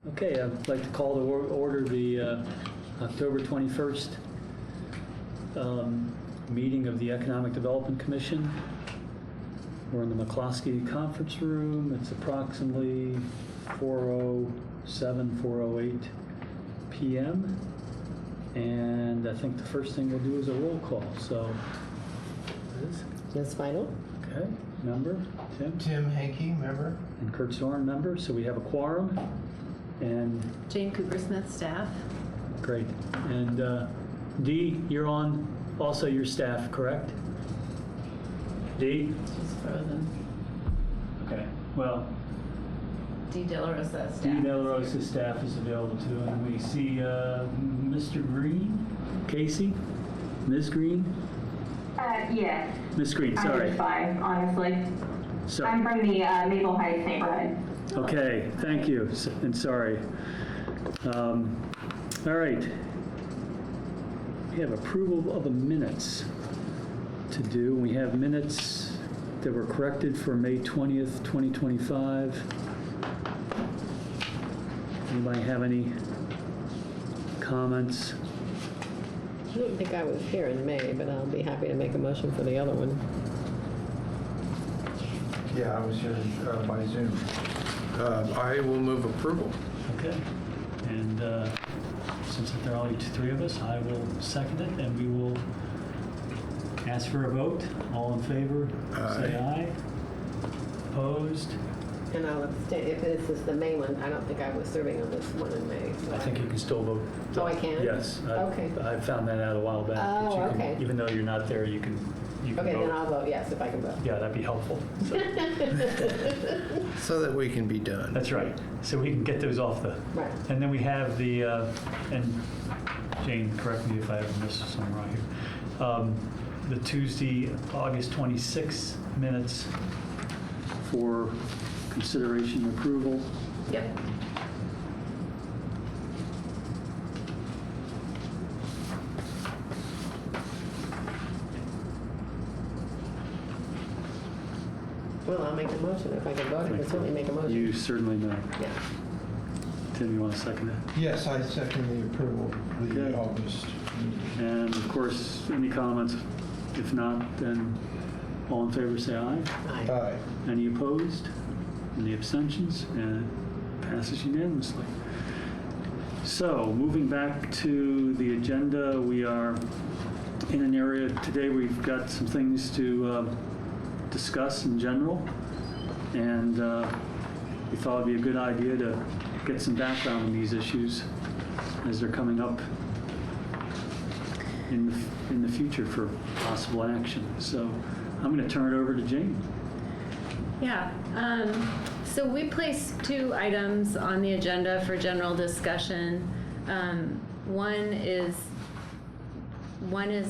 Okay, I'd like to call to order the October 21st meeting of the Economic Development Commission. We're in the McCloskey Conference Room. It's approximately 4:08 p.m. And I think the first thing we'll do is a roll call. So, Liz? Ms. Final? Okay, member, Tim? Tim Hankey, member. And Kurt Zorn, member. So we have a quorum. And Jane Cooper-Smith, staff. great. And Dee, you're on also your staff, correct? Dee? She's frozen. Okay. Well, Dee De La Rosa, staff. Dee De La Rosa's staff is available too. And we see Mr. Green, Casey, Ms. Green? Yes. Ms. Green, I sorry. think it's fine, honestly. Sorry. I'm from the Maple Heights neighborhood. Okay, thank you, and sorry. All right. We have approval of the minutes to do. We have minutes that were corrected for May 20th, 2025. Anybody have any comments? I don't think I was here in May, but I'll be happy to make a motion for the other one. Yeah, I was here by Zoom. I will move approval. Okay. And since there are only three of us, I will second it, and we will ask for a vote. All in favor, say aye. Opposed? And I'll abstain. If this is the May one, I don't think I was serving on this one in May. So I think you can still vote. Oh, I can? Yes. Okay. I found that out a while back. Oh, that you can- okay. Even though you're not there, you can Okay, vote. then I'll vote yes if I can vote. Yeah, that'd be helpful. So, So that we can be done. that's right. So we can get those off the, Right. and then we have the, and Jane, correct me if I have missed something wrong here. The Tuesday, August 26th minutes for consideration and approval. Yep. Well, I'll make the motion. If I can vote, I can certainly make a motion. You certainly may. Yeah. Tim, you want to second that? Yes, I second the approval of Okay. the August meeting. And of course, any comments? If not, then all in favor say aye. Aye. Aye. Any opposed? Any abstentions? And it passes unanimously. So, moving back to the agenda, we are in an area today we've got some things to discuss in general. And we thought it'd be a good idea to get some background on these issues as they're coming up in the future for possible action. So I'm going to turn it over to Jane. Yeah. So we placed two items on the agenda for general discussion. One is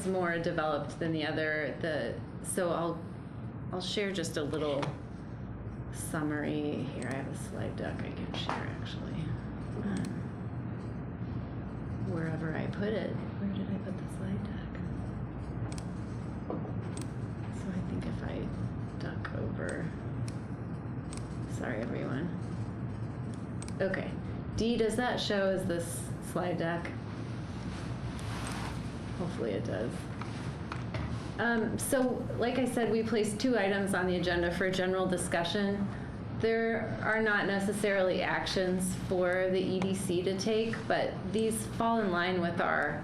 more developed than the other. So I'll share just a little summary here. I have a slide deck I can share actually. Wherever I put it. Where did I put the slide deck? So I think if I duck over. Sorry, everyone. Okay. Dee, does that show as this slide deck? Hopefully it does. So, like I said, we placed two items on the agenda for general discussion. There are not necessarily actions for the EDC to take, but these fall in line with our,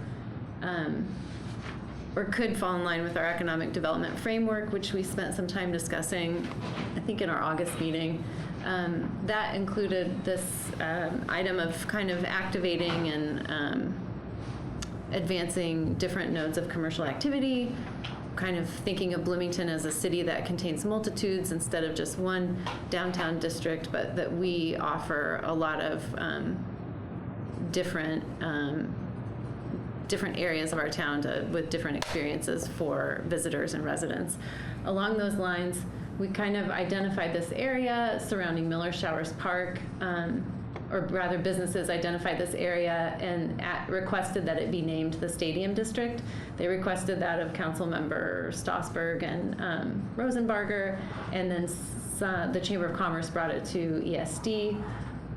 or could fall in line with our economic development framework, which we spent some time discussing, I think in our August meeting. That included this item of kind of activating and advancing different nodes of commercial activity, kind of thinking of Bloomington as a city that contains multitudes instead of just one downtown district, but that we offer a lot of different areas of our town with different experiences for visitors and residents. Along those lines, we kind of identified this area surrounding Miller Showers Park, or rather businesses identified this area and requested that it be named the Stadium District. They requested that of Council Member Stossberg and Rosenbarger, and then the Chamber of Commerce brought it to ESD.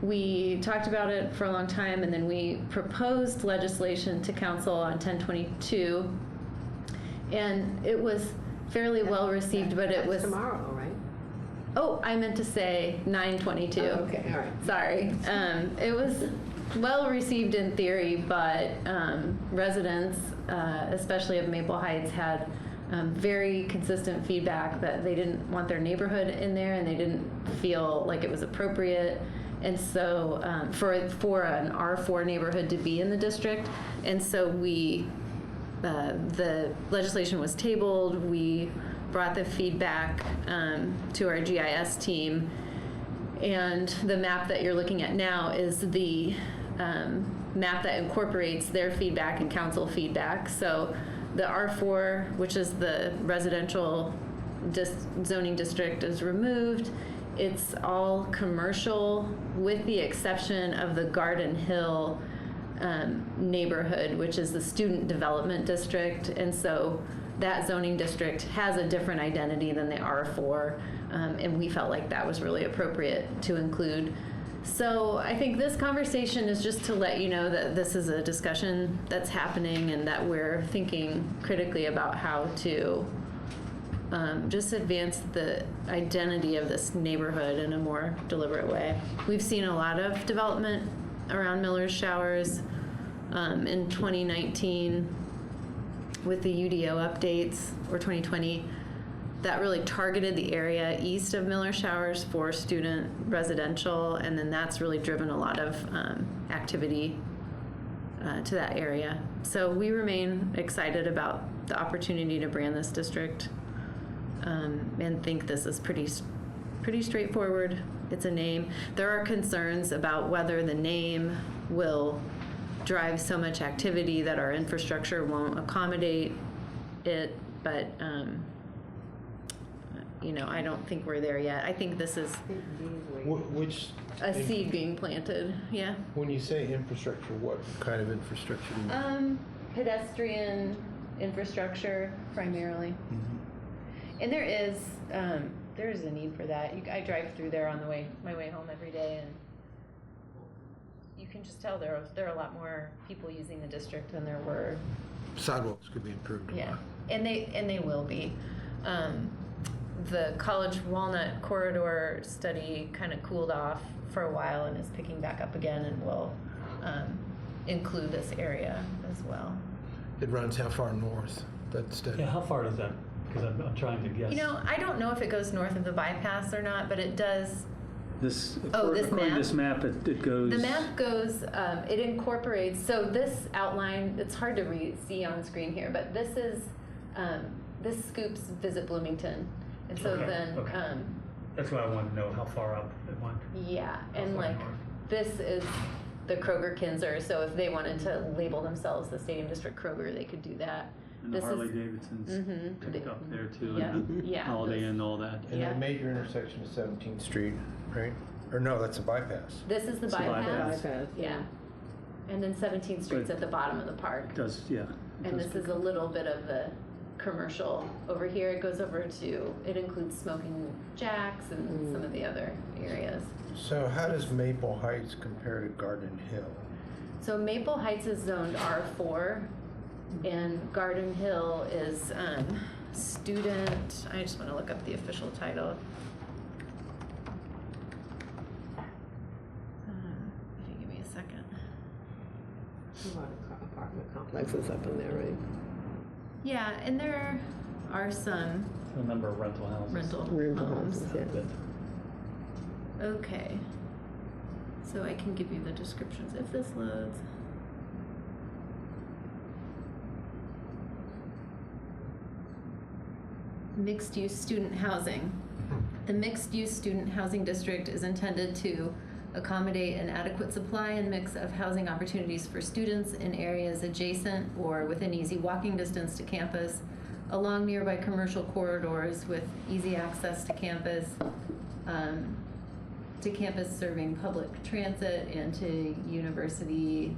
we talked about it for a long time, and then we proposed legislation to council on 10/22, and it was fairly well received, but it was. That's tomorrow, right? Oh, I meant to say 9/22. Oh, okay, all right. Sorry. It was well received in theory, but residents, especially of Maple Heights, had very consistent feedback that they didn't want their neighborhood in there, and they didn't feel like it was appropriate. And so for an R4 neighborhood to be in the district, and so the legislation was tabled. We brought the feedback to our GIS team, and the map that you're looking at now is the map that incorporates their feedback and council feedback. So the R4, which is the residential zoning district, is removed. It's all commercial with the exception of the Garden Hill neighborhood, which is the student development district. And so that zoning district has a different identity than the R4, and we felt like that was really appropriate to include. So I think this conversation is just to let you know that this is a discussion that's happening and that we're thinking critically about how to just advance the identity of this neighborhood in a more deliberate way. We've seen a lot of development around Miller's Showers in 2019 with the UDO updates, or 2020, that really targeted the area east of Miller Showers for student residential, and then that's really driven a lot of activity to that area. So we remain excited about the opportunity to brand this district, and think this is pretty straightforward. It's a name. There are concerns about whether the name will drive so much activity that our infrastructure won't accommodate it, but I don't think we're there yet. I think this is Which, a seed being planted. Yeah. when you say infrastructure, what kind of infrastructure do you mean? Pedestrian infrastructure primarily. And there is a need for that. I drive through there on my way home every day, and you can just tell there are a lot more people using the district than there were. Sidewalks could be improved. Yeah, and they will be. The College Walnut corridor study kind of cooled off for a while and is picking back up again, and will include this area as well. It runs how far north, that study? Yeah, how far does that, because I'm trying to guess. I don't know if it goes north of the bypass or not, but it does. This, this according to map? this map, it goes. The map goes, it incorporates, so this outline, it's hard to see on screen here, but this is, this scoops Visit Bloomington. And so Okay, then, okay. That's what I wanted to know, how far up it went. yeah, How and far like, north. this is the Kroger Kinzer, so if they wanted to label themselves the Stadium District Kroger, they could do that. And the This Harley is- Davidson's picked up there too. Yeah, and yeah. Holiday Inn and all that. And Yeah. the major intersection is 17th Street, right? Or no, that's a bypass. This is the It's a bypass. bypass, Yeah. And then 17th Street's But- at the bottom of the park. Does, yeah. And this is a little bit of the commercial over here. It goes over to, it includes Smoking Jacks and some of the other areas. So how does Maple Heights compare to Garden Hill? So Maple Heights is zoned R4, and Garden Hill is student, I just want to look up the official title. If you give me a second. A lot of apartment complexes up in there, right? Yeah, and there are some A number of rental houses. Rental homes. houses, yeah. Okay. So I can give you the descriptions if this loads. Mixed-use student housing. The mixed-use student housing district is intended to accommodate an adequate supply and mix of housing opportunities for students in areas adjacent or within easy walking distance to campus, along nearby commercial corridors with easy access to campus serving public transit, and to university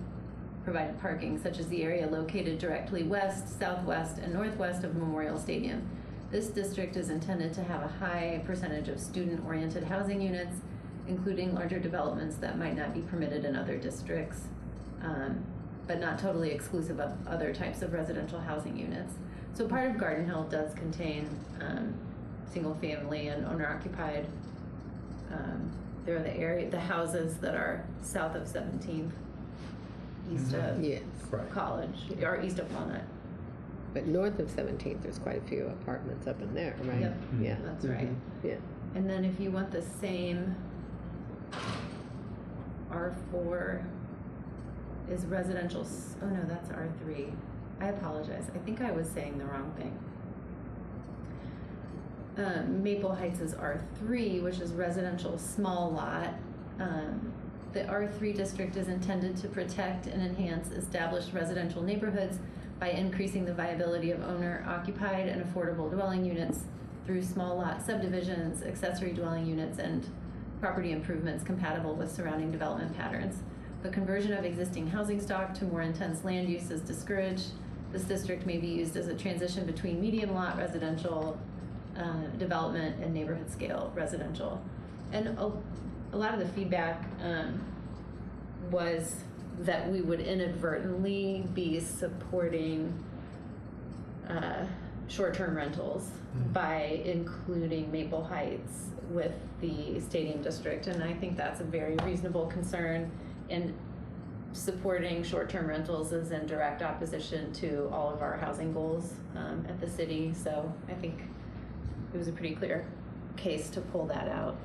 provided parking, such as the area located directly west, southwest, and northwest of Memorial Stadium. This district is intended to have a high percentage of student-oriented housing units, including larger developments that might not be permitted in other districts, but not totally exclusive of other types of residential housing units. So part of Garden Hill does contain single family and owner occupied. There are the houses that are south of 17th, east of Yes. Right. College, or east of Walnut. But north of 17th, there's quite a few apartments up in there, right? Yep. Yeah. That's right. Yeah. And then if you want the same, R4 is residential, oh no, that's R3. I apologize, I think I was saying the wrong thing. Maple Heights is R3, which is residential small lot. The R3 district is intended to protect and enhance established residential neighborhoods by increasing the viability of owner-occupied and affordable dwelling units through small lot subdivisions, accessory dwelling units, and property improvements compatible with surrounding development patterns. The conversion of existing housing stock to more intense land use is discouraged. This district may be used as a transition between medium lot residential development and neighborhood scale residential. And a lot of the feedback was that we would inadvertently be supporting short-term rentals by including Maple Heights with the stadium district, and I think that's a very reasonable concern. And supporting short-term rentals is in direct opposition to all of our housing goals at the city, so I think it was a pretty clear case to pull that out.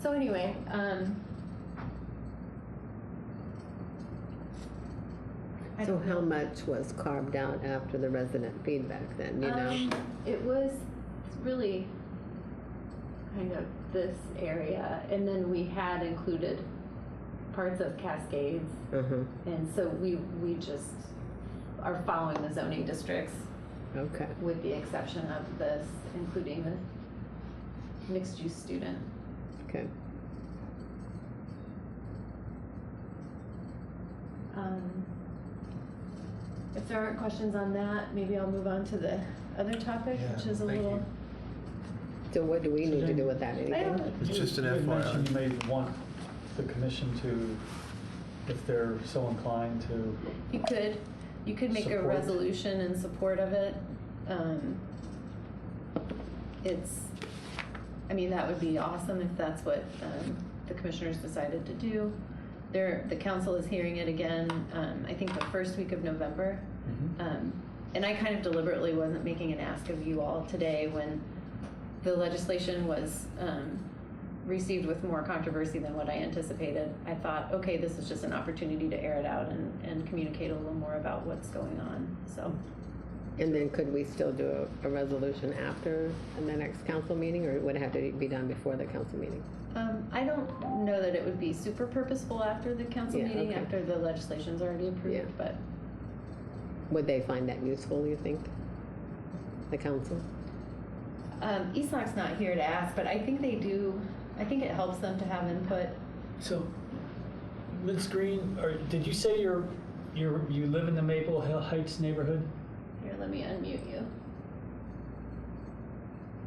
So anyway, I So don't how know. much was carved out after the resident feedback then, you know? It was really kind of this area, and then we had included parts of Cascades, Uh-huh. and so we just are following the zoning districts Okay. with the exception of this, including the mixed-use student. Okay. If there aren't questions on that, maybe I'll move on to the other topic, Yeah, which is a thank little. you. So what do we need to do with that? I Anything? don't, It's just an You had FYI. mentioned you may want the commission to, if they're so inclined to, you could make a Support. resolution in support of it. I mean, that would be awesome if that's what the commissioners decided to do. The council is hearing it again, I think the first week of November. And I kind of deliberately wasn't making an ask of you all today when the legislation was received with more controversy than what I anticipated. I thought, okay, this is just an opportunity to air it out and communicate a little more about what's going on, so. And then could we still do a resolution after the next council meeting, or would it have to be done before the council meeting? I don't know that it would be super purposeful after the council Yeah, meeting, okay. after the legislation's already Yeah. approved, but Would they find that useful, you think? The council? ESOC's not here to ask, but I think they do, I think it helps them to have input. so, Ms. Green, or did you say you live in the Maple Hill Heights neighborhood? Here, let me unmute you.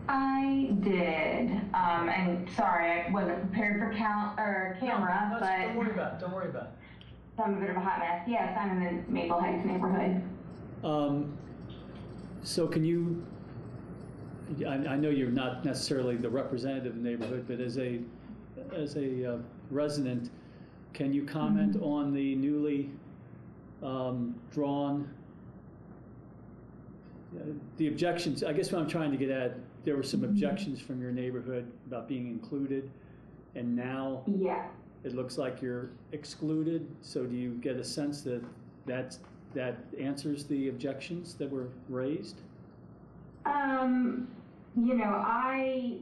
I did. And sorry, I wasn't prepared for camera, No, but don't worry about it, don't worry about it. so I'm a bit of a hot mess. Yes, I'm in the Maple Heights neighborhood. So can you, I know you're not necessarily the representative of the neighborhood, but as a resident, can you comment on the newly drawn, the objections? I guess what I'm trying to get at, there were some objections from your neighborhood about being included, and now Yeah. it looks like you're excluded. So do you get a sense that that answers the objections that were raised? You know,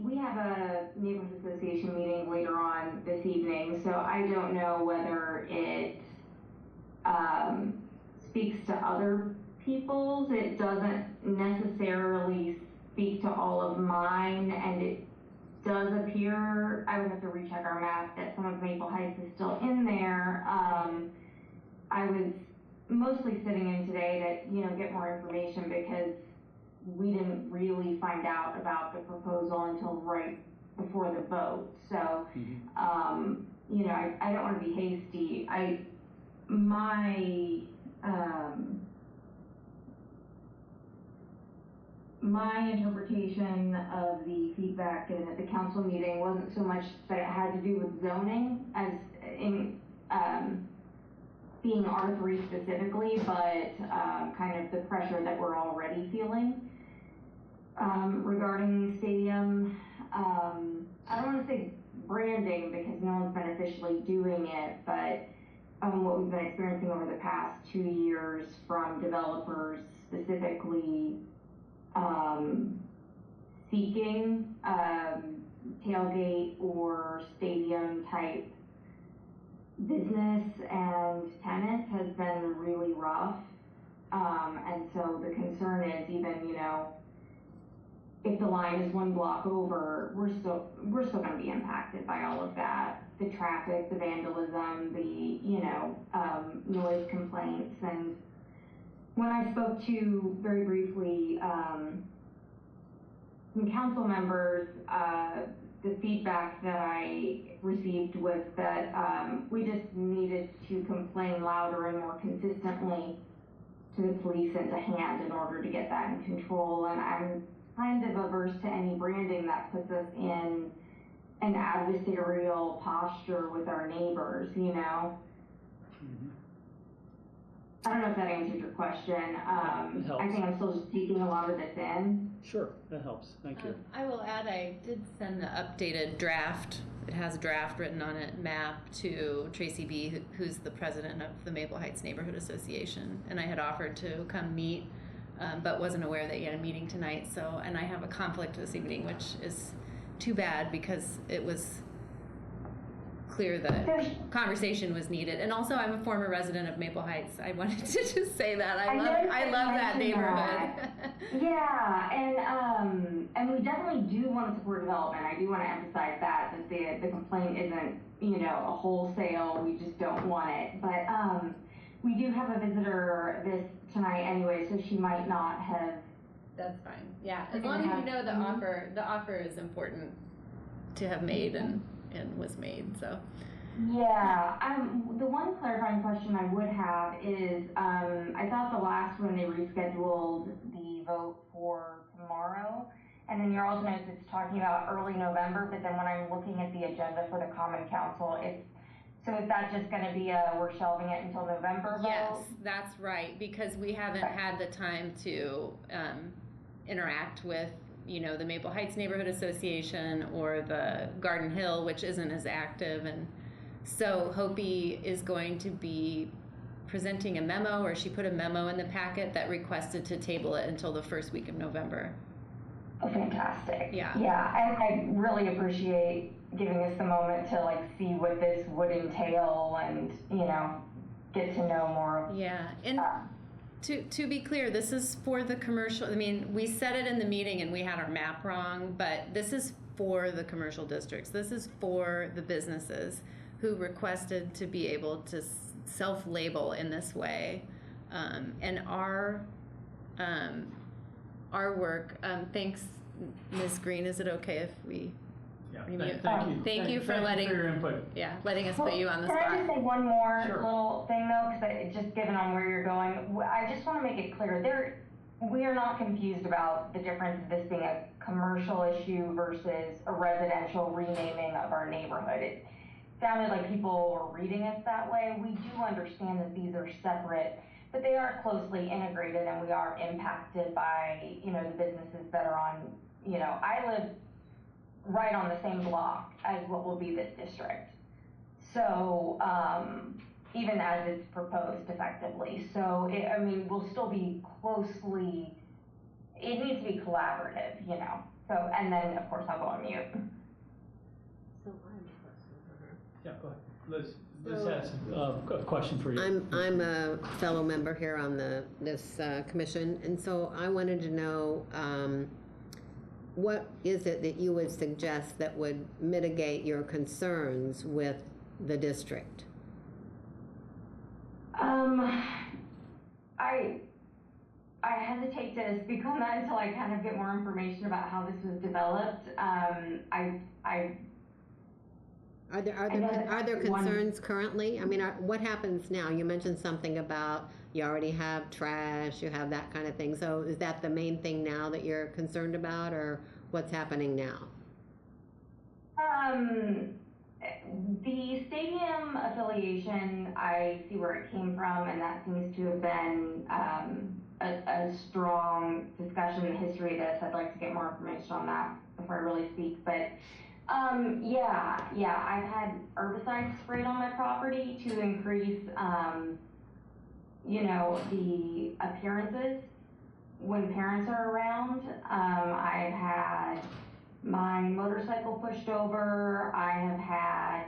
we have a neighborhood association meeting later on this evening, so I don't know whether it speaks to other people's. It doesn't necessarily speak to all of mine, and it does appear, I would have to recheck our map, that some of Maple Heights is still in there. I was mostly sitting in today to, get more information because we didn't really find out about the proposal until right before the vote. So, you know, I don't want to be hasty. My interpretation of the feedback given at the council meeting wasn't so much that it had to do with zoning as in being R3 specifically, but kind of the pressure that we're already feeling regarding the stadium. I don't want to say branding because no one's been officially doing it, but what we've been experiencing over the past 2 years from developers specifically seeking tailgate or stadium type business and tenants has been really rough. And so the concern is even, you know, if the line is 1 block over, we're still going to be impacted by all of that. The traffic, the vandalism, the, you know, noise complaints. And when I spoke to, very briefly, some council members, the feedback that I received was that we just needed to complain louder and more consistently to the police and to hand in order to get that in control. And I'm kind of averse to any branding that puts us in an adversarial posture with our neighbors, you know? I don't know if that answered your question. It helps. I think I'm still just taking a lot of this in. Sure, that helps. Thank you. I will add, I did send the updated draft. It has a draft written on it, map to Tracy B., who's the president of the Maple Heights Neighborhood Association. And I had offered to come meet, but wasn't aware that you had a meeting tonight. So, and I have a conflict this evening, which is too bad because it was clear that conversation was needed. And also, I'm a former resident of Maple Heights. I wanted to just say that. I love that neighborhood. Yeah, and we definitely do want to support development. I do want to emphasize that the complaint isn't, you know, a wholesale, we just don't want it. But we do have a visitor tonight anyway, so she might not have. That's fine. Yeah, as long as you know the offer is important to have made and was made, so. Yeah, the one clarifying question I would have is, I thought the last one they rescheduled the vote for tomorrow, and then your also notice it's talking about early November, but then when I'm looking at the agenda for the Common Council, so is that just gonna be we're shelving it until November vote? Yes, that's right, because we haven't had the time to interact with, you know, the Maple Heights Neighborhood Association or the Garden Hill, which isn't as active. And so Hopi is going to be presenting a memo, or she put a memo in the packet that requested to table it until the first week of November. Oh, fantastic. Yeah. Yeah, and I really appreciate giving us the moment to like see what this would entail and, you know, get to know more. Yeah, and to be clear, this is for the commercial. I mean, we said it in the meeting and we had our map wrong, but this is for the commercial districts. This is for the businesses who requested to be able to self-label in this way. And our work, thanks, Ms. Green, is it okay if we remute? Thank you. Thank you for letting your input. Yeah, letting us put you on the spot. Can I just say one more Sure. little thing though, because just given on where you're going, I just want to make it clear, we are not confused about the difference of this being a commercial issue versus a residential renaming of our neighborhood. It sounded like people were reading it that way. We do understand that these are separate, but they are closely integrated and we are impacted by, you know, the businesses that are on, you know, I live right on the same block as what will be this district. So, even as it's proposed effectively. So, I mean, we'll still be closely, it needs to be collaborative, you know. So, and then of course I'll go on mute. So I have a question for her. Yeah, go ahead. Liz has a question for you. I'm a fellow member here on this commission, and so I wanted to know what is it that you would suggest that would mitigate your concerns with the district? I hesitate to speak on that until I kind of get more information about how this was developed. Are there One- concerns currently? I mean, what happens now? You mentioned something about you already have trash, you have that kind of thing. So is that the main thing now that you're concerned about, or what's happening now? The stadium affiliation, I see where it came from, and that seems to have been a strong discussion in the history of this. I'd like to get more information on that before I really speak. But yeah, I've had herbicides sprayed on my property to increase, the appearances when parents are around. I've had my motorcycle pushed over. I have had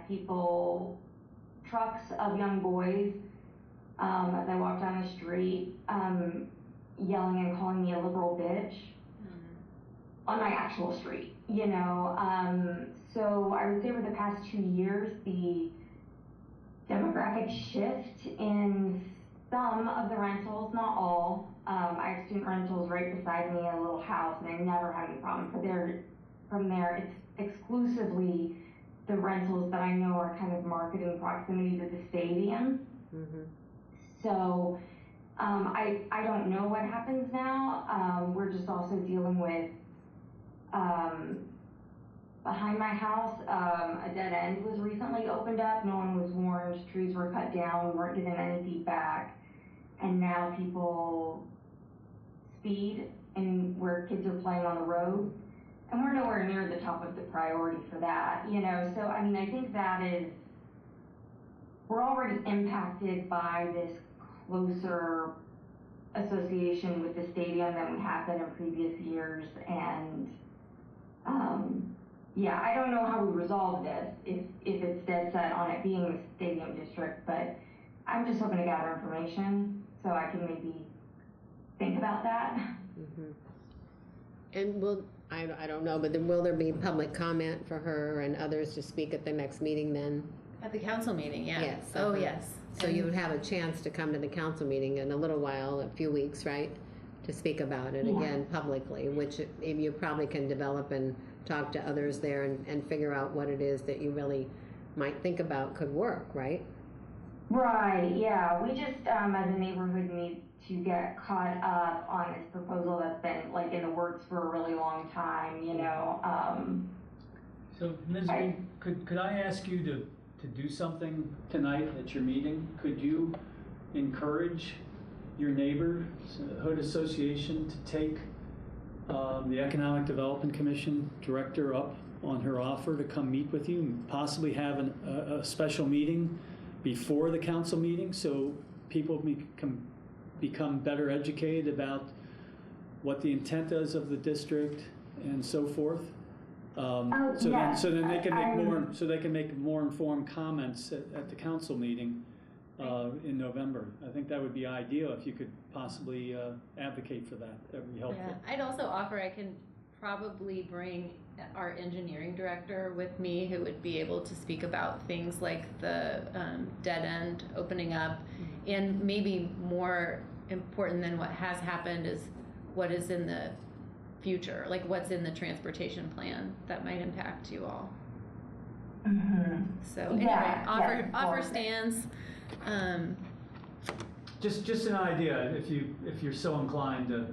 trucks of young boys, as I walk down the street, yelling and calling me a liberal bitch on my actual street, So I would say over the past 2 years, the demographic shift in some of the rentals, not all. I have student rentals right beside me, a little house, and I never had any problems. But from there, it's exclusively the rentals that I know are kind of marketing proximity to the stadium. Mm-hmm. So I don't know what happens now. We're just also dealing with behind my house, a dead end was recently opened up. No one was warned. Trees were cut down. We weren't given any feedback. And now people speed and where kids are playing on the road. And we're nowhere near the top of the priority for that, So, I mean, I think we're already impacted by this closer association with the stadium than we have been in previous years. And, I don't know how we resolve this, if it's dead set on it being the stadium district, but I'm just hoping to gather information so I can maybe think about that. Mm-hmm. And I don't know, but then will there be public comment for her and others to speak at the next meeting then? At the council meeting, yeah. Yes. Oh, uh-huh. yes. So you would have a chance to come to the council meeting in a little while, a few weeks, right? To speak about it again publicly, which you probably can develop and talk to others there and figure out what it is that you really might think about could work, right? Right, yeah. We just, as a neighborhood, need to get caught up on this proposal that's been in the works for a really long time, So, Ms. Could I ask you to do something tonight at your meeting? Could you encourage your neighborhood association to take the Economic Development Commission director up on her offer to come meet with you and possibly have a special meeting before the council meeting so people become better educated about what the intent is of the district and so forth? So then they can make more informed comments at the council meeting in November. I think that would be ideal if you could possibly advocate for that. That would be helpful. Yeah, I'd also offer I can probably bring our engineering director with me who would be able to speak about things like the dead end opening up, and maybe more important than what has happened is what is in the future, like what's in the transportation plan that might impact you all. Mm-hmm. So anyway, offer stands. Just an idea, if you're so inclined to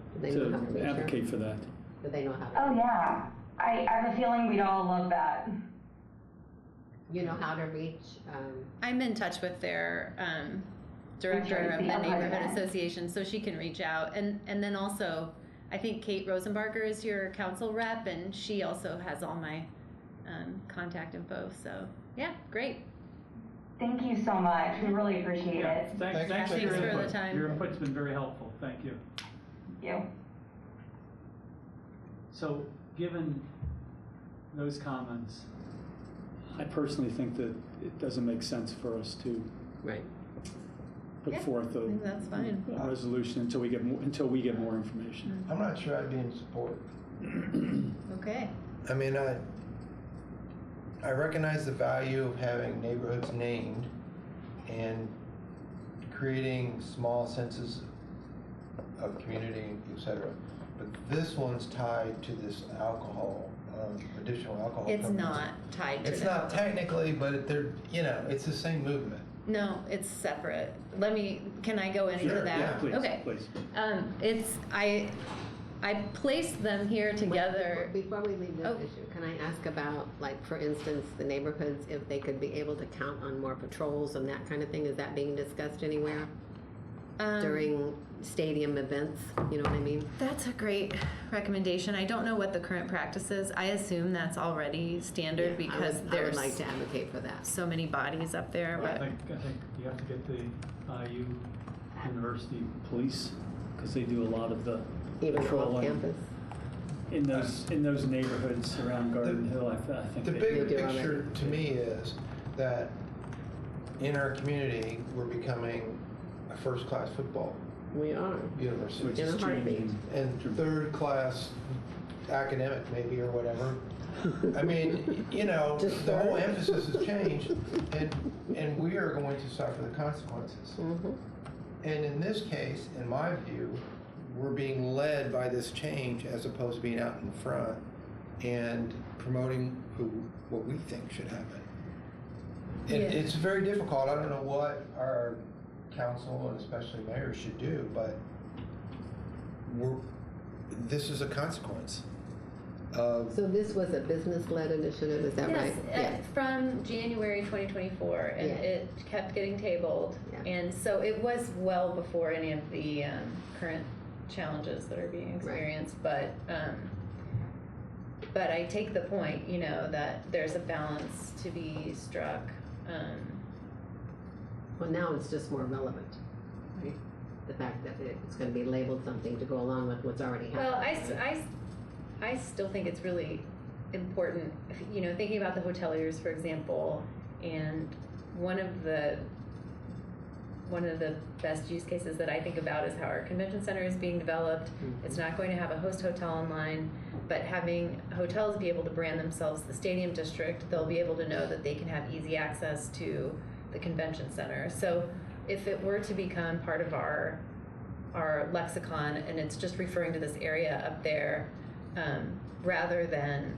advocate for that. Do they know how to? Oh, yeah. I have a feeling we'd all love that. You know how to reach? I'm in touch with their director of the neighborhood association, so she can reach out. And then also, I think Kate Rosenbarger is your council rep, and she also has all my contact info. So yeah, great. Thank you so much. We really appreciate it. Thanks for the time. Your input's been very helpful. Thank you. Thank you. So, given those comments, I personally think that it doesn't make sense for us to put forth I think that's fine. a resolution until we get more information. I'm not sure I'd be in support. Okay. I mean, I recognize the value of having neighborhoods named and creating small senses of community, et cetera. But this one's tied to this alcohol, additional alcohol. It's coverage. not tied to It's that. not technically, but they're, it's the same movement. No, it's separate. Can I go into Sure, that? yeah, Please, Okay. please. I placed them here together. Before we leave this Oh. issue, can I ask about, like, for instance, the neighborhoods, if they could be able to count on more patrols and that kind of thing? Is that being discussed anywhere during stadium events? You know what I mean? That's a great recommendation. I don't know what the current practice is. I assume that's already standard I because would there's like to advocate for that. so many bodies up there. I But think you have to get the IU University Police, because they do a lot of the Even off patrolling campus? in those neighborhoods around Garden Hill. I think The they bigger They do already. picture to me is that in our community, we're becoming a first-class football We are. university. which in is a heartbeat. changing. And third-class academic maybe or whatever. I mean, Just the whole third. emphasis has changed, and we are going to suffer the consequences. Mhm. And in this case, in my view, we're being led by this change as opposed to being out in front and promoting what we think should happen. And Yeah. it's very difficult. I don't know what our council and especially mayor should do, but this is a consequence of. So this was a business-led initiative, is that right? yes, from January 2024, and Yeah. it kept getting tabled. Yeah. And so it was well before any of the current challenges that are being experienced. But I take the point, that there's a balance to be struck. Well, now it's just more relevant, right? The fact that it's going to be labeled something to go along with what's already happening. Well, I still think it's really important, thinking about the hoteliers, for example, and one of the best use cases that I think about is how our convention center is being developed. Mhm. It's not going to have a host hotel online, but having hotels be able to brand themselves the stadium district, they'll be able to know that they can have easy access to the convention center. So if it were to become part of our lexicon and it's just referring to this area up there, rather than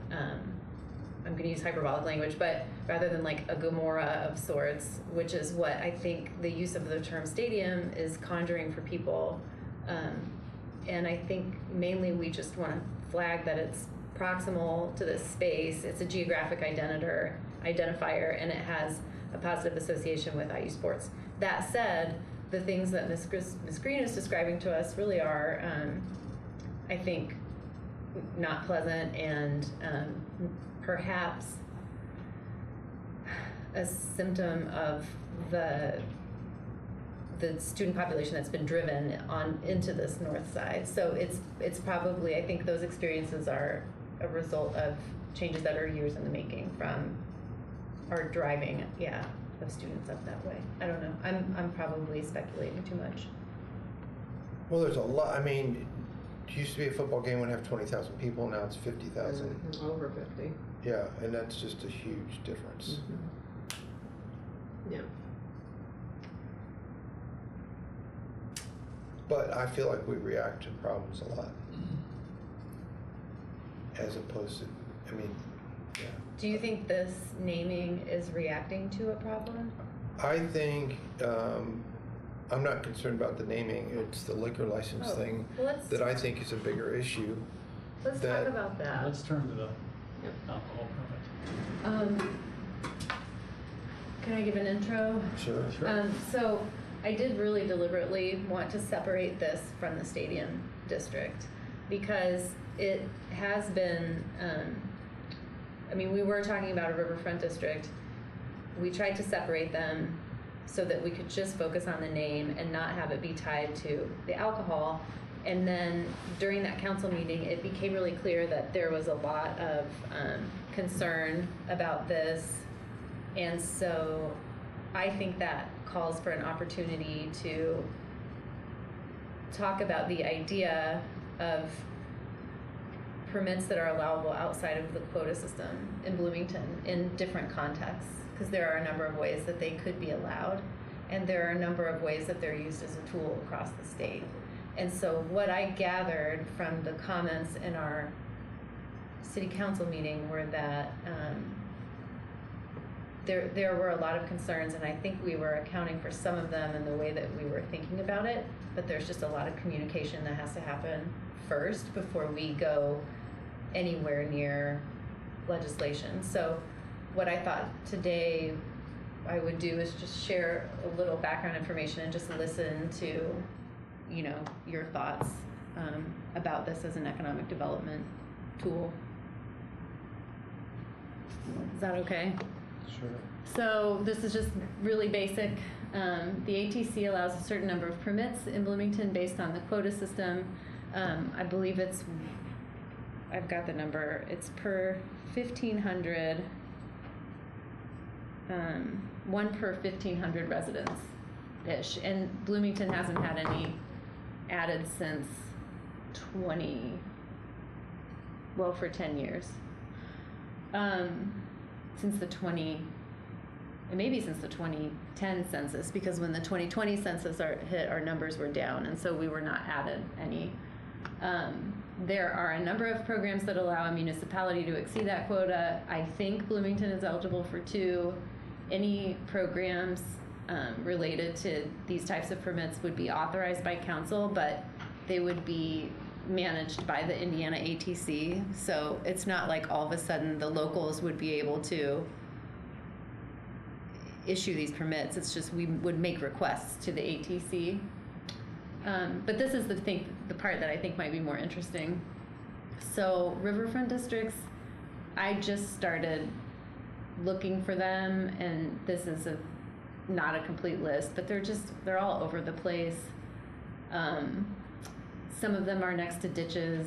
I'm going to use hyperbolic language, but rather than like a Gomorrah of sorts, which is what I think the use of the term stadium is conjuring for people. And I think mainly we just want to flag that it's proximal to this space. It's a geographic identifier, and it has a positive association with IU sports. That said, the things that Ms. Green is describing to us really are, I think, not pleasant and perhaps a symptom of the student population that's been driven on into this north side. So it's probably, I think those experiences are a result of changes that are years in the making from our driving, of students up that way. I don't know. I'm probably speculating too much. Well, there's a lot. I mean, it used to be a football game would have 20,000 people. Now it's 50,000. Mhm. Over 50. Yeah, and that's just a huge difference. Mhm. Yeah. But I feel like we react to problems a lot, as opposed to, yeah. Do you think this naming is reacting to a problem? I think I'm not concerned about the naming. It's the liquor license thing Well, let's that I think is a bigger issue. talk about that. Let's turn to the Yep. alcohol permit. Can I give an intro? Sure. So I did really deliberately want to separate this from the stadium district because it has been, we were talking about a riverfront district. We tried to separate them so that we could just focus on the name and not have it be tied to the alcohol. And then during that council meeting, it became really clear that there was a lot of concern about this. And so I think that calls for an opportunity to talk about the idea of permits that are allowable outside of the quota system in Bloomington in different contexts, because there are a number of ways that they could be allowed, and there are a number of ways that they're used as a tool across the state. And so what I gathered from the comments in our city council meeting were that there were a lot of concerns, and I think we were accounting for some of them in the way that we were thinking about it, but there's just a lot of communication that has to happen first before we go anywhere near legislation. So what I thought today I would do is just share a little background information and just listen to, you know, your thoughts about this as an economic development tool. Is that okay? Sure. So this is just really basic. The ATC allows a certain number of permits in Bloomington based on the quota system. I believe I've got the number, it's per 1,500, one per 1,500 residents-ish. And Bloomington hasn't had any added since for 10 years. Since the 2010 census, because when the 2020 census hit, our numbers were down, and so we were not added any. There are a number of programs that allow a municipality to exceed that quota. I think Bloomington is eligible for 2. Any programs related to these types of permits would be authorized by council, but they would be managed by the Indiana ATC. So it's not like all of a sudden the locals would be able to issue these permits. It's just we would make requests to the ATC. But this is the part that I think might be more interesting. So riverfront districts, I just started looking for them, and this is not a complete list, but they're all over the place. Some of them are next to ditches,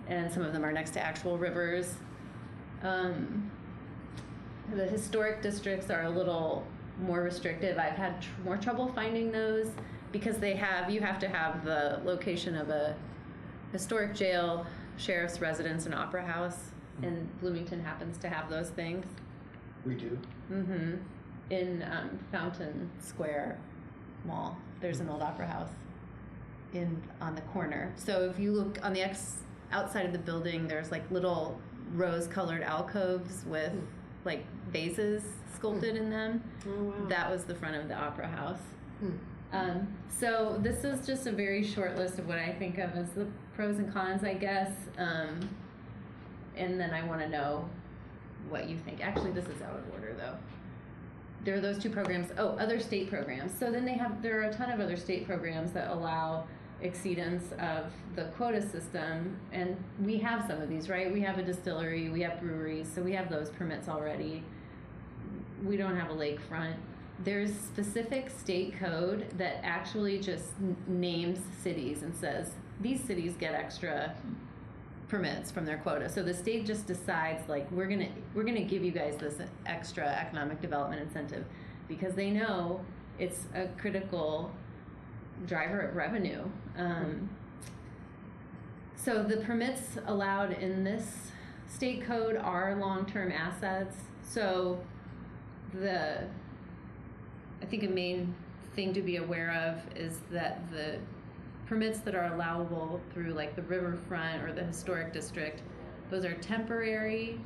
and some of them are next to actual rivers. The historic districts are a little more restrictive. I've had more trouble finding those because you have to have the location of a historic jail, sheriff's residence, and opera house, and Bloomington happens to have those things. We do. Mm-hmm. In Fountain Square Mall, there's an old opera house on the corner. So if you look on the outside of the building, there's like little rose-colored alcoves with like vases sculpted in them. Oh, wow. That was the front of the opera house. So this is just a very short list of what I think of as the pros and cons, I guess. And then I want to know what you think. Actually, this is out of order though. There are those 2 programs. Oh, other state programs. So then there are a ton of other state programs that allow exceedance of the quota system, and we have some of these, right? We have a distillery, we have breweries, so we have those permits already. We don't have a lakefront. There's specific state code that actually just names cities and says these cities get extra permits from their quota. So the state just decides, like, we're gonna give you guys this extra economic development incentive because they know it's a critical driver of revenue. So the permits allowed in this state code are long-term assets. So I think a main thing to be aware of is that the permits that are allowable through like the riverfront or the historic district, those are temporary,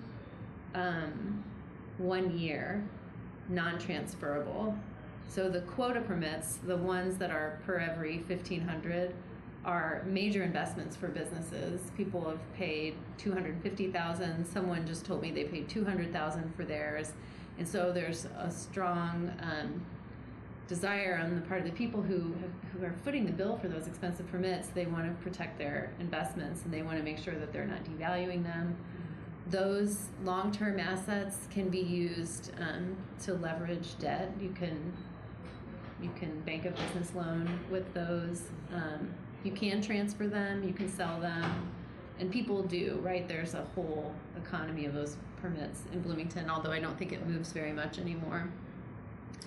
1 year, non-transferable. So the quota permits, the ones that are per every 1,500, are major investments for businesses. People have paid $250,000. Someone just told me they paid $200,000 for theirs, and so there's a strong desire on the part of the people who are footing the bill for those expensive permits. They want to protect their investments, and they want to make sure that they're not devaluing them. Those long-term assets can be used to leverage debt. You can bank a business loan with those. You can transfer them, you can sell them, and people do, right? There's a whole economy of those permits in Bloomington, although I don't think it moves very much anymore.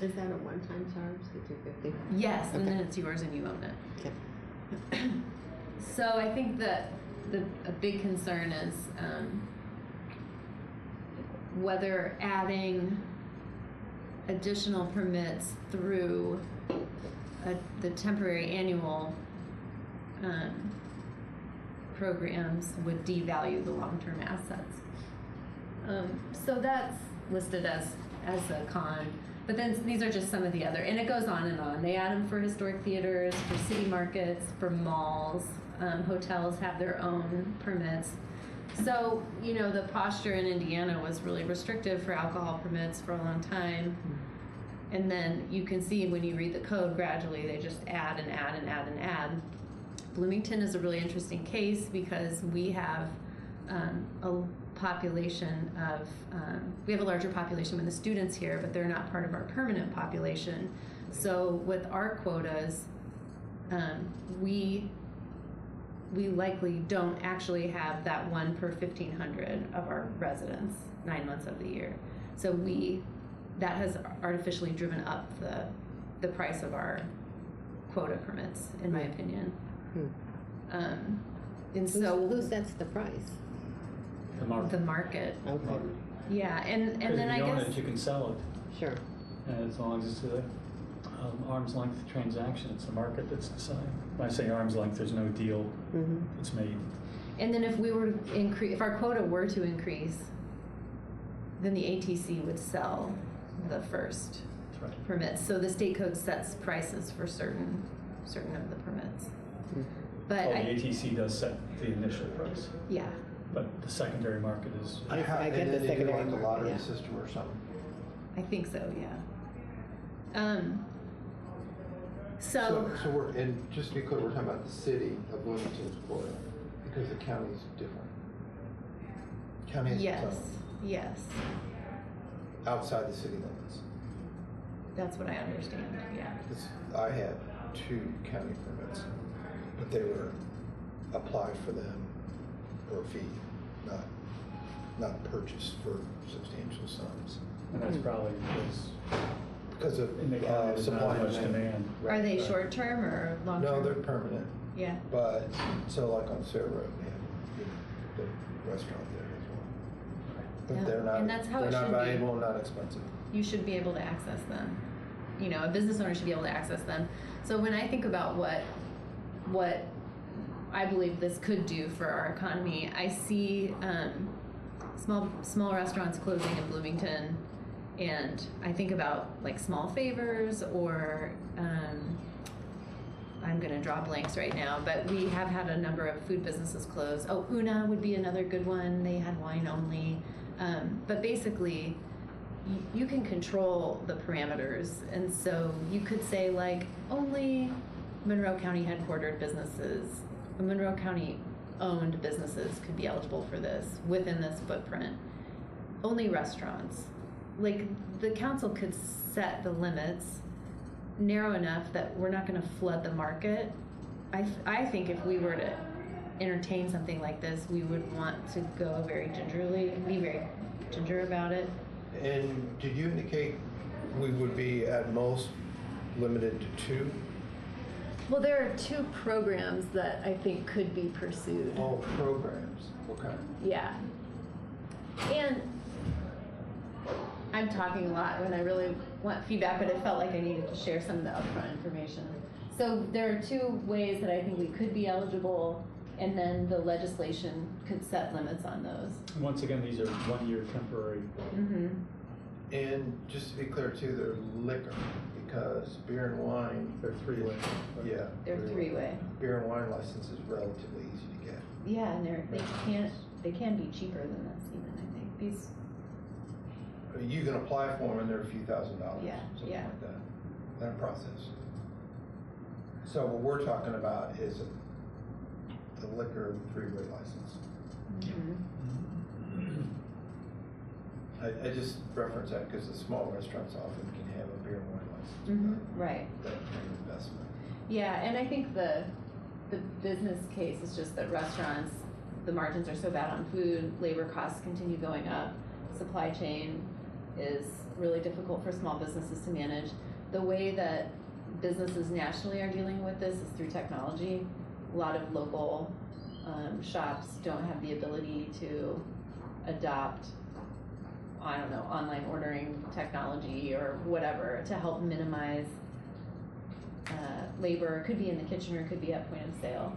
Is that a one-time charge, the $250? Yes, and Okay. then it's yours and you own it. Okay. So I think that a big concern is whether adding additional permits through the temporary annual programs would devalue the long-term assets. So that's listed as a con. But then these are just some of the other, and it goes on and on. They add them for historic theaters, for city markets, for malls. Hotels have their own permits. So, the posture in Indiana was really restrictive for alcohol permits for a long time. And then you can see when you read the code, gradually they just add and add and add and add. Bloomington is a really interesting case because we have a population of, we have a larger population with the students here, but they're not part of our permanent population. So with our quotas, we likely don't actually have that 1 per 1,500 of our residents 9 months of the year. So that has artificially driven up the price of our quota permits, in my opinion. And so Who sets the price? The market. the market. Okay, Yeah, and Because then if I you own guess it, you can sell it. sure. And as long as it's an arm's length transaction, it's the market that's deciding. When I say arm's length, there's no deal that's made. And then if we were to increase, if our quota were to increase, then the ATC would sell the first That's right. permits. So the state code sets prices for certain of the permits. But The ATC does set the initial price, yeah, but the secondary market is. I get And the then they do secondary like the market, lottery yeah. system or something. I think so. Yeah. So So we're, and just to be clear, we're talking about the city of Bloomington's quota, because the county's different. County has its yes, own, yes, outside the city limits. that's what I understand. Yeah. Because I had 2 county permits, but they were applied for them for a fee, not purchased for substantial sums. And that's probably Because of in the county, there's supply not much and demand. demand. Are they short term or long term? No, they're permanent, Yeah. but, so like on Sarah Road, we have the restaurant there as well. But Yeah, they're not, and that's how they're it not should be. valuable, not expensive. You should be able to access them. A business owner should be able to access them. So when I think about what I believe this could do for our economy, I see small restaurants closing in Bloomington, and I think about like Small Favors or I'm going to draw blanks right now, but we have had a number of food businesses close. Oh, Una would be another good one. They had wine only. But basically, you can control the parameters. And so you could say like only Monroe County headquartered businesses, Monroe County owned businesses could be eligible for this within this footprint. Only restaurants. Like the council could set the limits narrow enough that we're not going to flood the market. I think if we were to entertain something like this, we would want to go very gingerly, be very ginger about it. And did you indicate we would be at most limited to 2? Well, there are 2 programs that I think could be pursued. Oh, programs, okay. Yeah. And I'm talking a lot when I really want feedback, but it felt like I needed to share some of the upfront information. So there are 2 ways that I think we could be eligible, and then the legislation could set limits on those. Once again, these are 1-year temporary. Mm-hmm. And just to be clear too, they're liquor, because beer and wine, They're 3-way. yeah. They're 3-way. Beer and wine license is relatively easy to get. Yeah, and they can be cheaper than this even, I think. These, You can apply for them and they're a few $1,000s, Yeah, something yeah. like that. That process. So what we're talking about is the liquor 3-way license. I just reference that because the small restaurants often can have a beer and wine license. right. That kind of investment. Yeah, and I think the business case is just that restaurants, the margins are so bad on food, labor costs continue going up, supply chain is really difficult for small businesses to manage. The way that businesses nationally are dealing with this is through technology. A lot of local shops don't have the ability to adopt, I don't know, online ordering technology or whatever to help minimize labor. It could be in the kitchen or it could be at point of sale.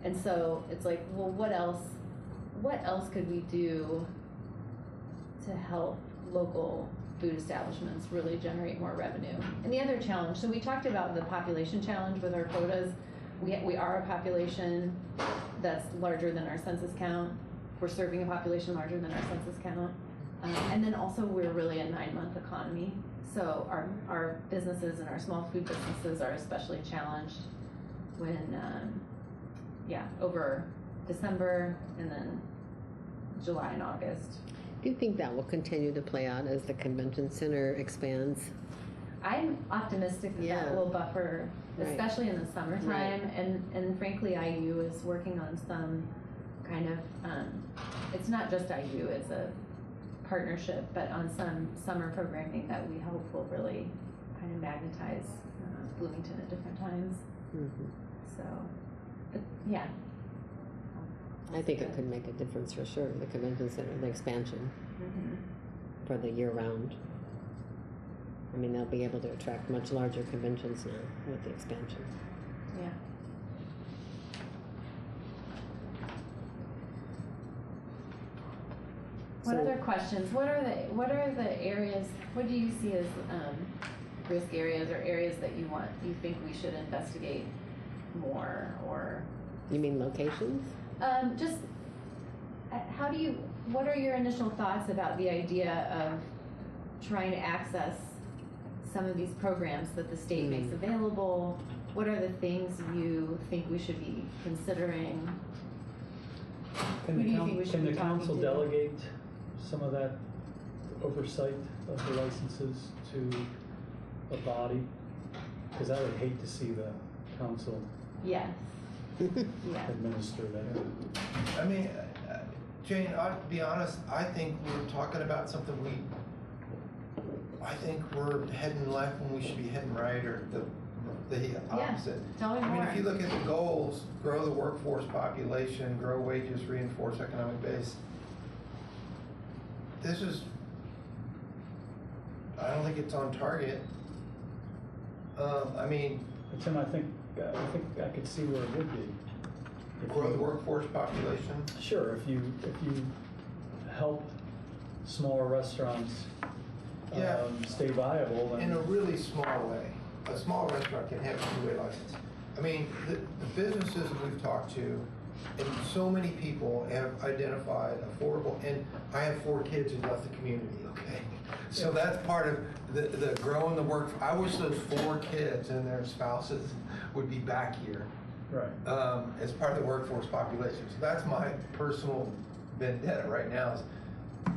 And so it's like, well, what else could we do to help local food establishments really generate more revenue? And the other challenge, so we talked about the population challenge with our quotas. We are a population that's larger than our census count. We're serving a population larger than our census count. And then also we're really a 9-month economy. So our businesses and our small food businesses are especially challenged when, over December and then July and August. Do you think that will continue to play out as the convention center expands? I'm optimistic that that will buffer, Right. especially in the summertime. Right. And frankly, IU is working on some kind of, it's not just IU, it's a partnership, but on some summer programming that we hope will really kind of magnetize Bloomington at different times. Mm-hmm. So, but yeah. I think it could make a difference for sure, the convention center, the expansion Mm-hmm. for the year round. I mean, they'll be able to attract much larger conventions now with the expansion. Yeah. What So- other questions? What are the areas? What do you see as risk areas or areas that you think we should investigate more, or You mean locations? just what are your initial thoughts about the idea of trying to access some of these programs that the state makes available? What are the things you think we should be considering? Who do you think we should Can be the talking council to? delegate some of that oversight of the licenses to a body? Because I would hate to see the council Yes. Yeah. administer that. I mean, Jane, I'll be honest, I think we're talking about something I think we're heading left when we should be heading right, or the opposite. Tell me I mean, more. if you look at the goals, grow the workforce population, grow wages, reinforce economic base, I don't think it's on target. I mean, But Tim, I think I could see where it would be. If grow you- the workforce population. Sure, if you help smaller restaurants Yeah. stay viable, In a then really small way. A small restaurant can have a two-way license. I mean, the businesses that we've talked to, and so many people have identified affordable, and I have 4 kids who left the community, okay? So that's part of the growing the work. I wish those 4 kids and their spouses would be back here right. as part of the workforce population. So that's my personal vendetta right now.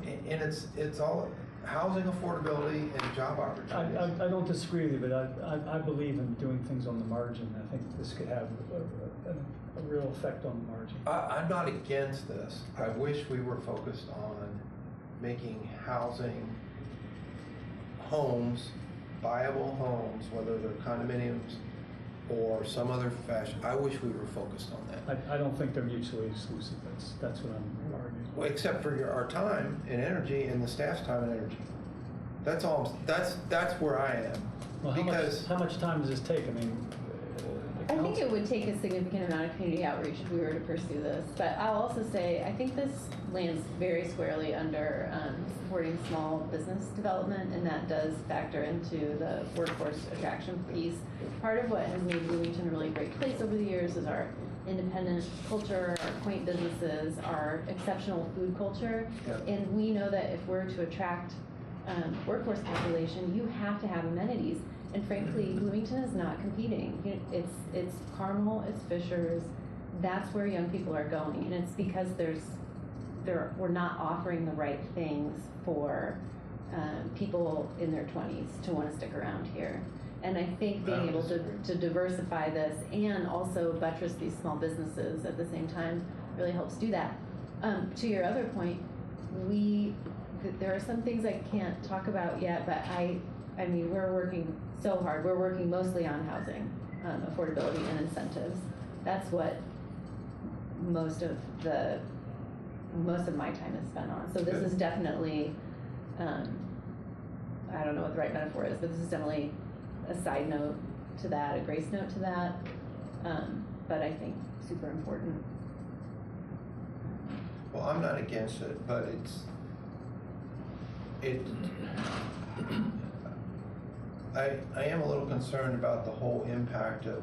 And it's all housing affordability and job opportunities. I don't disagree with you, but I believe in doing things on the margin. I think this could have a real effect on the margin. I'm not against this. I wish we were focused on making housing, homes, viable homes, whether they're condominiums or some other fashion. I wish we were focused on that. I don't think they're mutually exclusive. That's what I'm arguing. Well, except for our time and energy and the staff's time and energy. That's all. That's where I am. Well, Because how much time does this take? I mean, the I think council- it would take a significant amount of community outreach if we were to pursue this. But I'll also say, I think this lands very squarely under supporting small business development, and that does factor into the workforce attraction piece. Part of what has made Bloomington a really great place over the years is our independent culture, our quaint businesses, our exceptional food culture. Yeah. And we know that if we're to attract workforce population, you have to have amenities. And frankly, Bloomington is not competing. It's Carmel, it's Fishers. That's where young people are going, and it's because we're not offering the right things for people in their 20s to want to stick around here. And I think being able to diversify this and also buttress these small businesses at the same time really helps do that. To your other point, there are some things I can't talk about yet, but I mean, we're working so hard. We're working mostly on housing, affordability and incentives. That's what most of my time is spent on. So this is definitely, I don't know what the right metaphor is, but this is definitely a side note to that, a grace note to that. but I think super important. Well, I'm not against it, but I am a little concerned about the whole impact of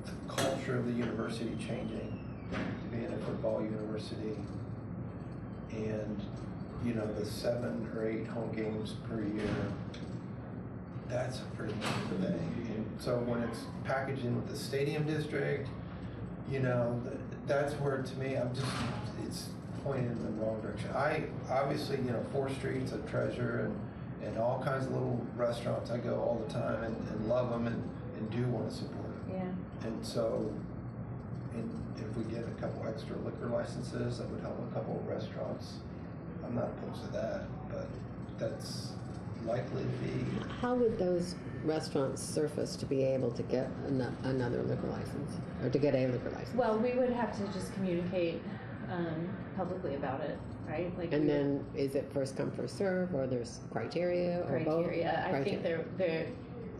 the culture of the university changing, to being a football university, and, you know, the 7 or 8 home games per year. That's a pretty big thing. And so when it's packaged in with the stadium district, you know, that's where, to me, it's pointed in the wrong direction. I obviously, you know, 4th Street's a treasure, and all kinds of little restaurants. I go all the time and love them and do want to support them. Yeah. And so, if we get a couple extra liquor licenses, that would help a couple of restaurants. I'm not opposed to that, but that's likely to be. How would those restaurants surface to be able to get another liquor license, or to get a liquor license? Well, we would have to just communicate publicly about it, right? Like, And then is it first come, first serve, or there's criteria, or both? criteria. I think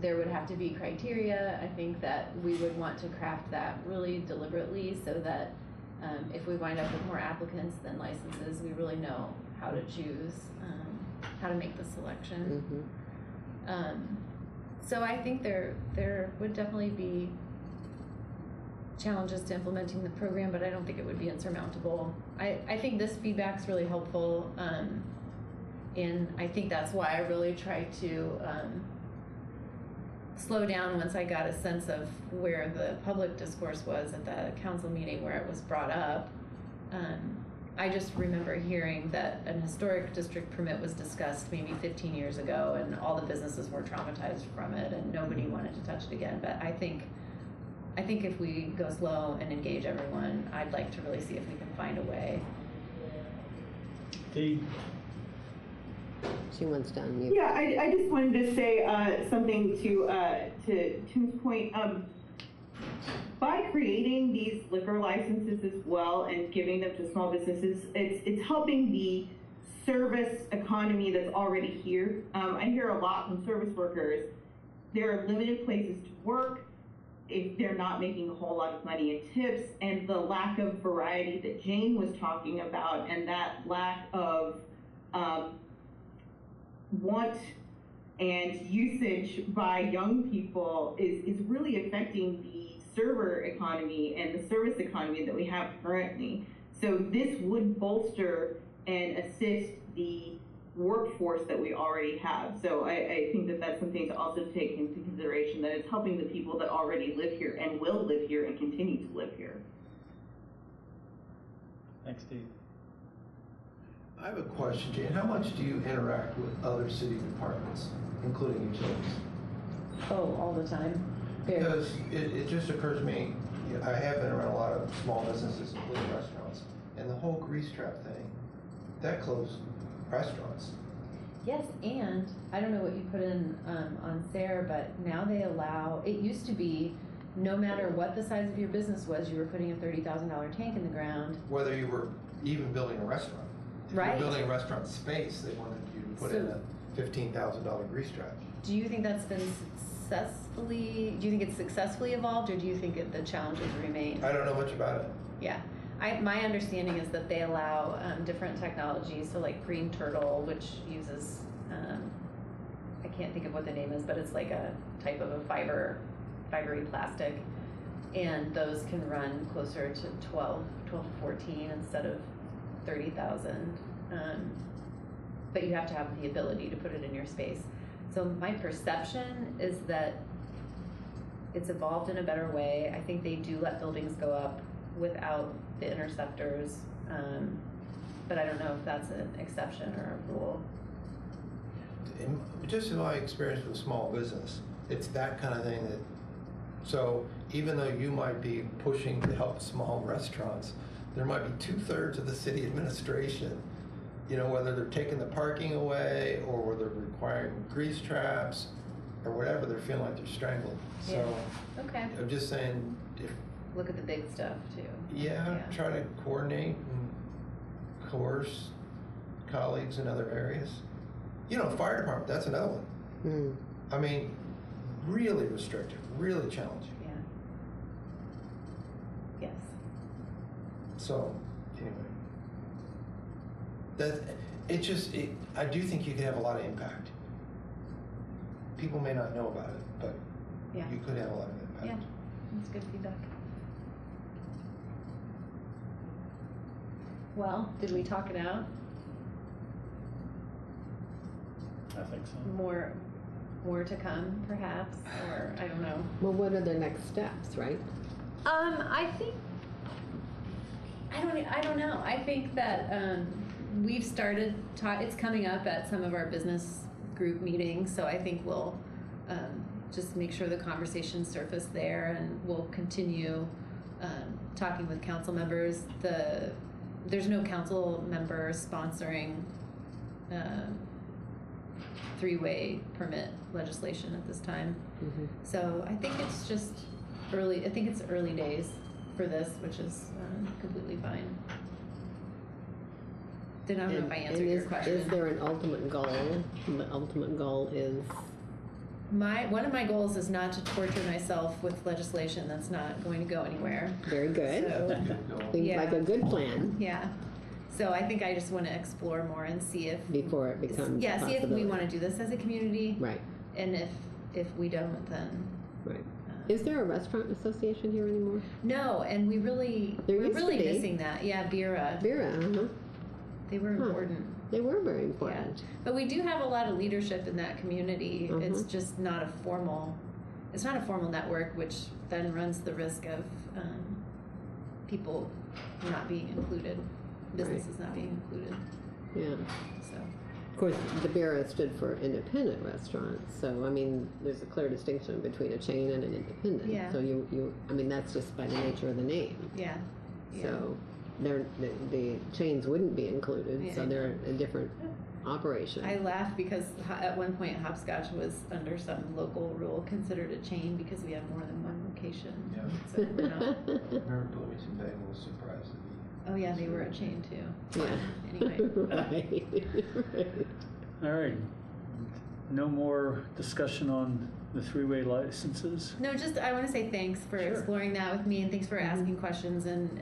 there would have to be criteria. I think that we would want to craft that really deliberately so that if we wind up with more applicants than licenses, we really know how to choose, how to make the selection. So I think there would definitely be challenges to implementing the program, but I don't think it would be insurmountable. I think this feedback's really helpful, and I think that's why I really tried to slow down once I got a sense of where the public discourse was at the council meeting where it was brought up. I just remember hearing that an historic district permit was discussed maybe 15 years ago, and all the businesses were traumatized from it, and nobody wanted to touch it again. But I think if we go slow and engage everyone, I'd like to really see if we can find a way. Dee? She wants to unmute. Yeah, I just wanted to say something to Tim's point. By creating these liquor licenses as well and giving them to small businesses, it's helping the service economy that's already here. I hear a lot from service workers. There are limited places to work if they're not making a whole lot of money in tips, and the lack of variety that Jane was talking about, and that lack of want and usage by young people is really affecting the server economy and the service economy that we have currently. So this would bolster and assist the workforce that we already have. So I think that that's something to also take into consideration, that it's helping the people that already live here and will live here and continue to live here. Thanks, Dee. I have a question, Jane. How much do you interact with other city departments, including utilities? Oh, all the time. Because it just occurs to me, I have been around a lot of small businesses, including restaurants, and the whole grease trap thing, that closed restaurants. Yes, and I don't know what you put in on SARE, but now they allow, it used to be no matter what the size of your business was, you were putting a $30,000 tank in the ground. Whether you were even building a restaurant. If Right. you're building a restaurant space, they wanted you to put in a $15,000 grease trap. Do you think that's been do you think it's successfully evolved, or do you think the challenges remain? I don't know much about it. Yeah. My understanding is that they allow different technologies, so like Green Turtle, which uses, I can't think of what the name is, but it's like a type of a fibery plastic, and those can run closer to 12 to 14 instead of 30,000. But you have to have the ability to put it in your space. So my perception is that it's evolved in a better way. I think they do let buildings go up without the interceptors, but I don't know if that's an exception or a rule. Just in my experience with small business, it's that kind of thing that, so even though you might be pushing to help small restaurants, there might be 2/3 of the city administration, you know, whether they're taking the parking away or whether they're requiring grease traps or whatever, they're feeling like they're strangled. So Yeah. Okay. I'm just saying, if, Look at the big stuff too. yeah, try to coordinate and coerce colleagues in other areas. You know, fire department, that's another one. I mean, really restrictive, really challenging. Yeah. So, anyway. I do think you could have a lot of impact. People may not know about it, but Yeah. you could have a lot of impact. Yeah, that's good feedback. Well, did we talk it out? I think so. More to come, perhaps, or I don't know. Well, what are the next steps, right? I think I don't know. I think that we've started. It's coming up at some of our business group meetings, so I think we'll just make sure the conversations surface there, and we'll continue talking with council members. There's no council member sponsoring three-way permit legislation at this time. Mm-hmm. So I think it's just early. I think it's early days for this, which is completely fine. I don't know if I answered your question. Is there an ultimate goal? The ultimate goal is One of my goals is not to torture myself with legislation that's not going to go anywhere. very good. So, Seems yeah. like a good plan yeah. So I think I just want to explore more and see if before it becomes a see if we possibility. want to do this as a community. Right, And if we don't, then right. Is there a restaurant association here anymore? no. And we're There really used to be. missing that. Yeah, Bira. Vera, They were Huh. important. They were very Yeah, important. but we do have a lot of leadership in that community. Mhm. It's just not a formal. It's not a formal network, which then runs the risk of people not being included, businesses not being included. Yeah. So Of course, the Vera stood for independent restaurants, so I mean, there's a clear distinction between a chain and an independent. Yeah. So I mean, that's just by the nature of the name. yeah. So the chains wouldn't be included, Yeah, so I they're a different operation. I laugh because at one point Hopscotch was under some local rule considered a chain because we have more than one location. Yeah. So we're not. Remember Bloomington Bagel was surprised to be. Oh yeah, they were a chain too. Yeah. Anyway. Right. All right. No more discussion on the three-way licenses? No, just I want to say thanks for Sure. exploring that with me, and thanks for asking questions and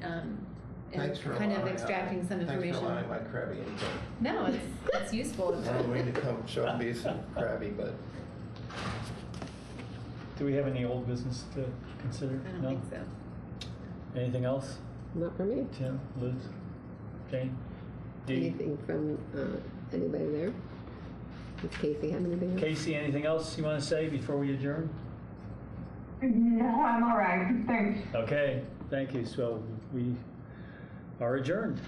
Thanks for kind of allowing, extracting some Thanks information. for allowing my crabby input. No, it's useful. I don't mean to come show and be so crabby, but Do we have any old business to consider? I don't No? think so. Anything else? Not for me. Tim, Liz, Jane, Dee? Anything from anybody there? Does Casey have anything else? Casey, anything else you want to say before we adjourn? No, I'm all right. Thanks. Okay, thank you. So we are adjourned.